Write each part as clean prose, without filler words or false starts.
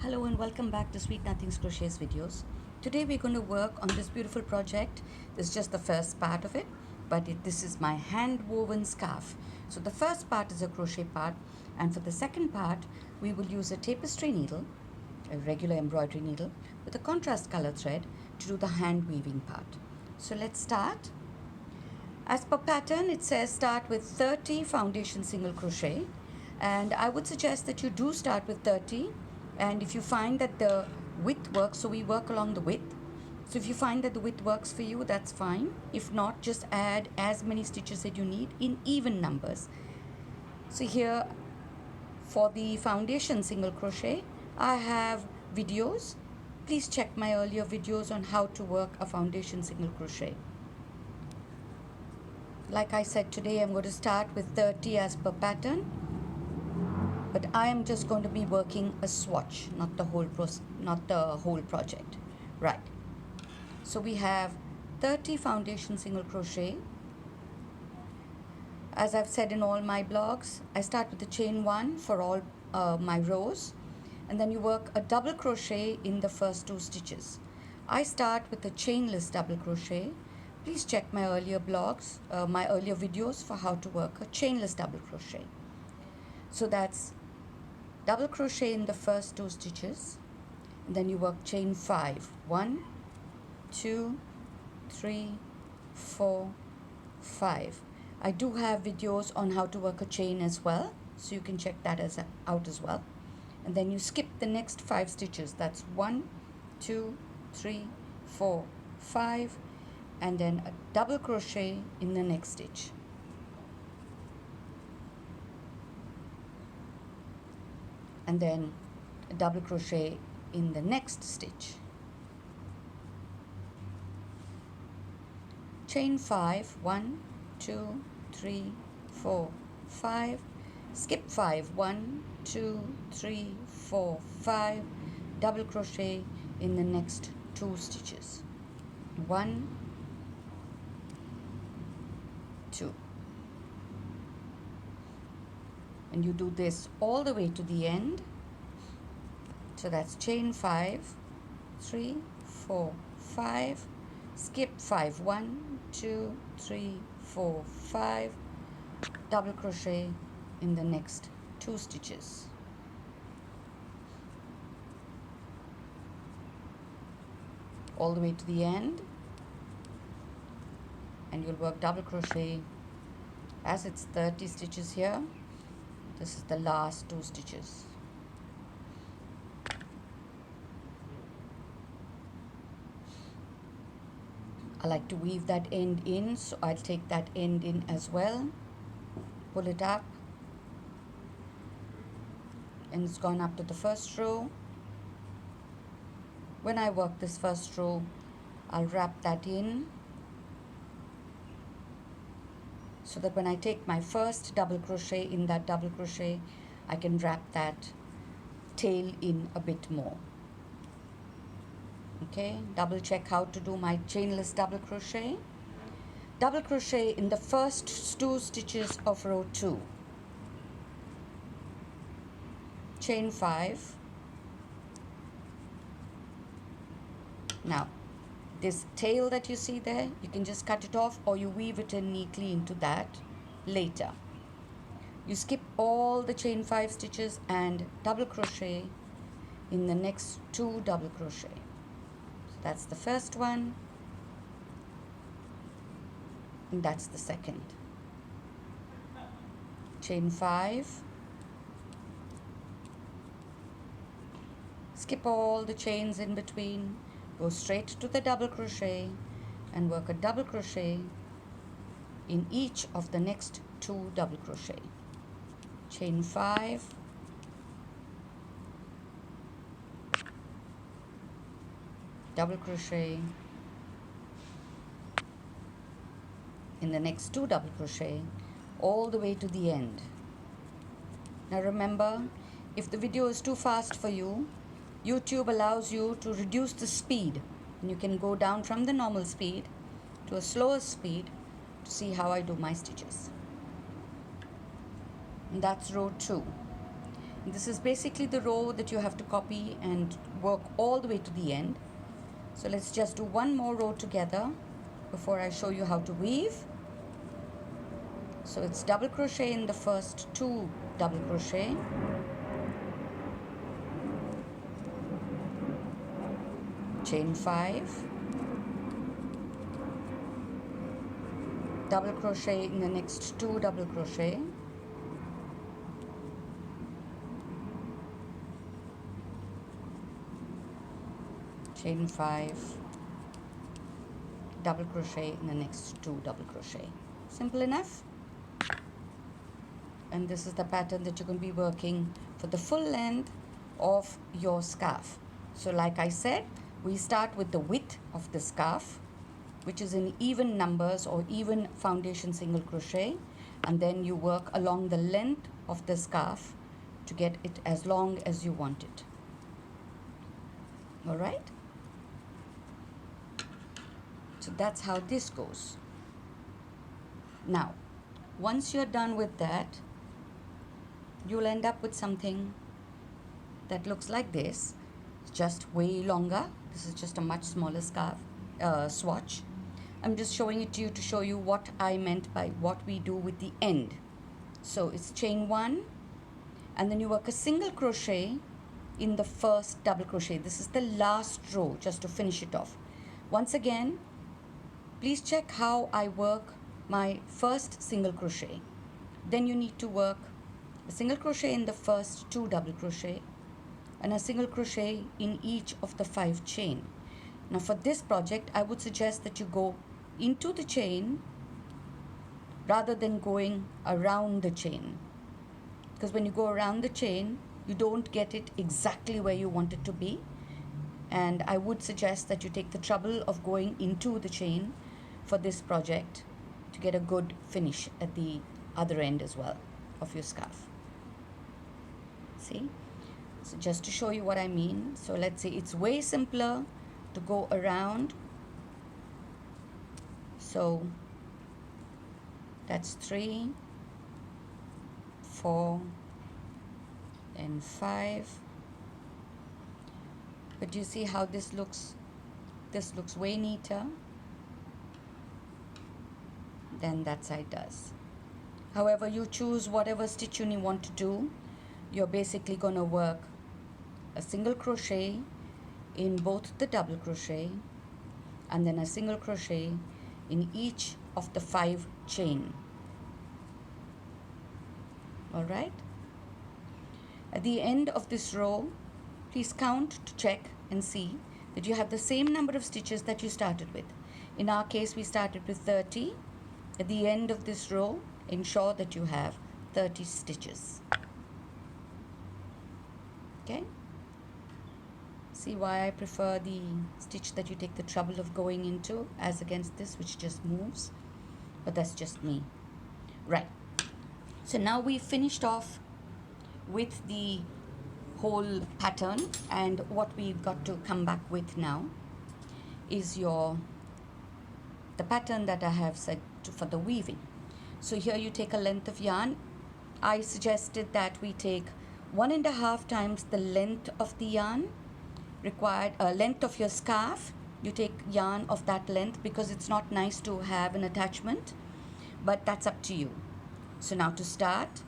Hello and welcome back to Sweet Nothings Crochet's videos. Today we're going to work on this beautiful project. This is just the first part of it, but this is my hand woven scarf. So the first part is a crochet part, and for the second part we will use a tapestry needle, a regular embroidery needle, with a contrast color thread to do the hand weaving part. So let's start. As per pattern, it says start with 30 foundation single crochet, and I would suggest that you do start with 30. And if you find that the width works, so we work along the width, so if you find that the width works for you, that's fine. If not, just add as many stitches that you need in even numbers. So here for the foundation single crochet, I have videos. Please check my earlier videos on how to work a foundation single crochet. Like I said, today I'm going to start with 30 as per pattern, but I am just going to be working a swatch, not the whole project. Right. So we have 30 foundation single crochet. As I've said in all my blogs, I start with the chain 1 for all my rows, and then you work a double crochet in the first 2 stitches. I start with a chainless double crochet. Please check my earlier blogs, my earlier videos for how to work a chainless double crochet. So that's double crochet in the first 2 stitches, and then you work chain 5. 1, 2, 3, 4, 5. I do have videos on how to work a chain as well, so you can check that out as well. And then you skip the next 5 stitches. That's 1, 2, 3, 4, 5, and then a double crochet in the next stitch. And then a double crochet in the next stitch. Chain 5, 1, 2, 3, 4, 5, skip 5, 1, 2, 3, 4, 5, double crochet in the next 2 stitches. 1, 2. And you do this all the way to the end. So that's chain 5, 3, 4, 5, skip 5, 1, 2, 3, 4, 5, double crochet in the next 2 stitches. All the way to the end, and you'll work double crochet. As it's 30 stitches here, this is the last 2 stitches. I like to weave that end in, so I'll take that end in as well. Pull it up, and it's gone up to the first row. When I work this first row, I'll wrap that in, so that when I take my first double crochet in that double crochet, I can wrap that tail in a bit more. Okay, double check how to do my chainless double crochet. Double crochet in the first 2 stitches of row 2. Chain 5. Now, this tail that you see there, you can just cut it off, or you weave it in neatly into that later. You skip all the chain 5 stitches and double crochet in the next 2 double crochet. So that's the first one, and that's the second. Chain 5, skip all the chains in between, go straight to the double crochet and work a double crochet in each of the next 2 double crochet. Chain 5, double crochet in the next 2 double crochet, all the way to the end. Now remember, if the video is too fast for you, YouTube allows you to reduce the speed, and you can go down from the normal speed to a slower speed to see how I do my stitches. And that's row 2. This is basically the row that you have to copy and work all the way to the end. So let's just do one more row together before I show you how to weave. So it's double crochet in the first 2 double crochet, chain 5, double crochet in the next 2 double crochet, chain 5, double crochet in the next 2 double crochet. Simple enough. And this is the pattern that you're going to be working for the full length of your scarf. So like I said, we start with the width of the scarf, which is in even numbers or even foundation single crochet, and then you work along the length of the scarf to get it as long as you want it. All right? So that's how this goes. Now, once you're done with that, you'll end up with something that looks like this. It's just way longer. This is just a much smaller scarf swatch. I'm just showing it to you to show you what I meant by what we do with the end. So it's chain 1, and then you work a single crochet in the first double crochet. This is the last row, just to finish it off. Once again, please check how I work my first single crochet. Then you need to work a single crochet in the first 2 double crochet and a single crochet in each of the 5 chain. Now for this project, I would suggest that you go into the chain rather than going around the chain, because when you go around the chain, you don't get it exactly where you want it to be. And I would suggest that you take the trouble of going into the chain for this project to get a good finish at the other end as well of your scarf. See? So just to show you what I mean, so let's say it's way simpler to go around. So that's 3, 4, and 5. But you see how this looks? This looks way neater than that side does. However, you choose whatever stitch you want to do. You're basically going to work a single crochet in both the double crochet and then a single crochet in each of the 5 chain. All right? At the end of this row, please count to check and see that you have the same number of stitches that you started with. In our case, we started with 30. At the end of this row, ensure that you have 30 stitches. Okay? See why I prefer the stitch that you take the trouble of going into as against this, which just moves. But that's just me. Right. So now we finished off with the whole pattern, and what we've got to come back with now is the pattern that I have set for the weaving. So here you take a length of yarn. I suggested that we take 1.5 times the length of the yarn required, length of your scarf. You take yarn of that length because it's not nice to have an attachment, but that's up to you. So now to start,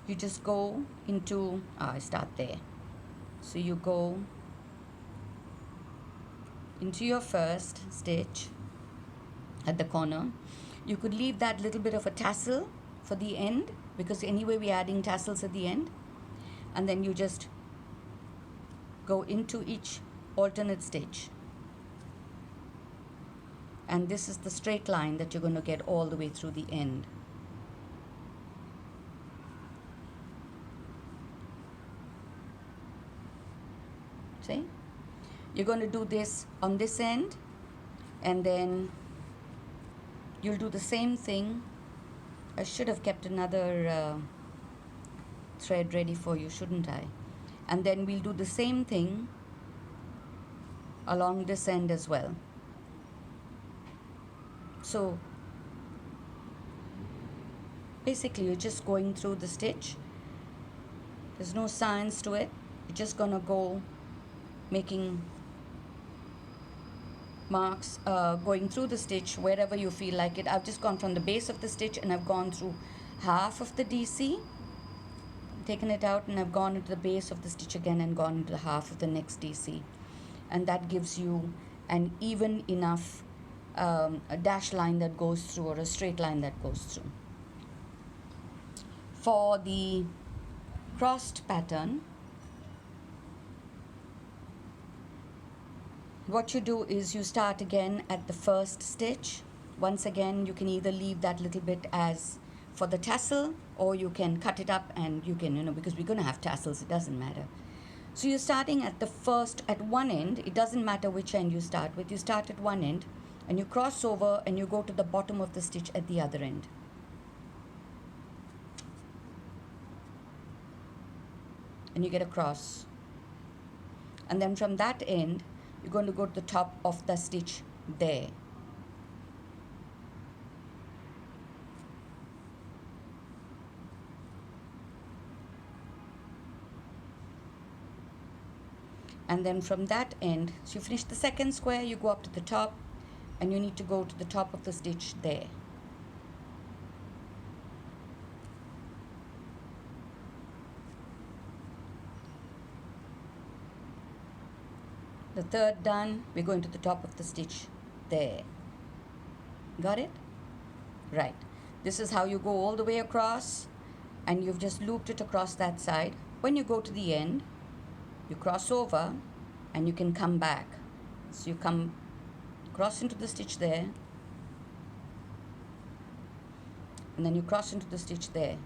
you just go into, I start there. So you go into your first stitch at the corner. You could leave that little bit of a tassel for the end, because anyway we're adding tassels at the end, and then you just go into each alternate stitch, and this is the straight line that you're going to get all the way through the end. See? You're going to do this on this end, and then you'll do the same thing. I should have kept another thread ready for you, shouldn't I? And then we'll do the same thing along this end as well. So basically you're just going through the stitch There's no science to it. You're just gonna go making marks, going through the stitch wherever you feel like it. I've just gone from the base of the stitch and I've gone through half of the DC, taken it out, and I've gone into the base of the stitch again and gone into the half of the next DC, and that gives you an even enough a dash line that goes through, or a straight line that goes through. For the crossed pattern, what you do is you start again at the first stitch. Once again, you can either leave that little bit as for the tassel, or you can cut it up and you can, because we're going to have tassels, it doesn't matter. So you're starting at the first, at one end. It doesn't matter which end you start with. You start at one end and you cross over and you go to the bottom of the stitch at the other end. And you get a cross. And then from that end, you're going to go to the top of the stitch there. And then from that end, so you finish the second square, you go up to the top, and you need to go to the top of the stitch there. The third done, we're going to the top of the stitch there. Got it? Right. This is how you go all the way across, and you've just looped it across that side. When you go to the end, you cross over and you can come back. So you come cross into the stitch there, and then you cross into the stitch there.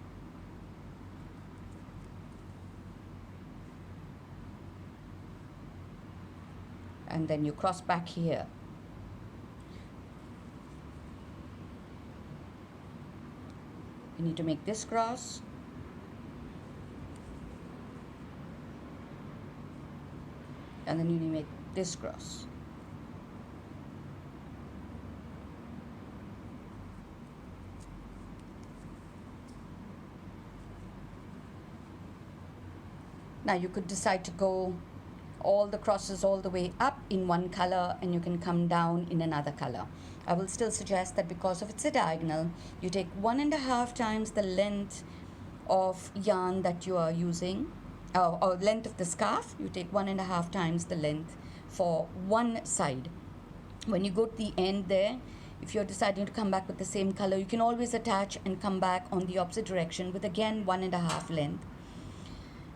And then you cross back here. You need to make this cross. And then you need to make this cross. Now you could decide to go all the crosses all the way up in one color, and you can come down in another color. I will still suggest that because of it's a diagonal, you take 1.5 times the length of yarn that you are using, or length of the scarf. You take 1.5 times the length for one side. When you go to the end there, if you're deciding to come back with the same color, you can always attach and come back on the opposite direction with again 1.5 length,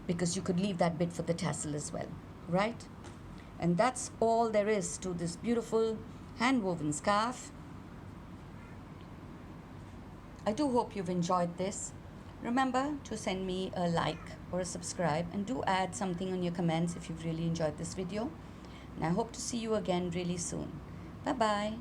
because you could leave that bit for the tassel as well, right? And that's all there is to this beautiful hand woven scarf. I do hope you've enjoyed this. Remember to send me a like or a subscribe, and do add something on your comments if you've really enjoyed this video. And I hope to see you again really soon. Bye bye.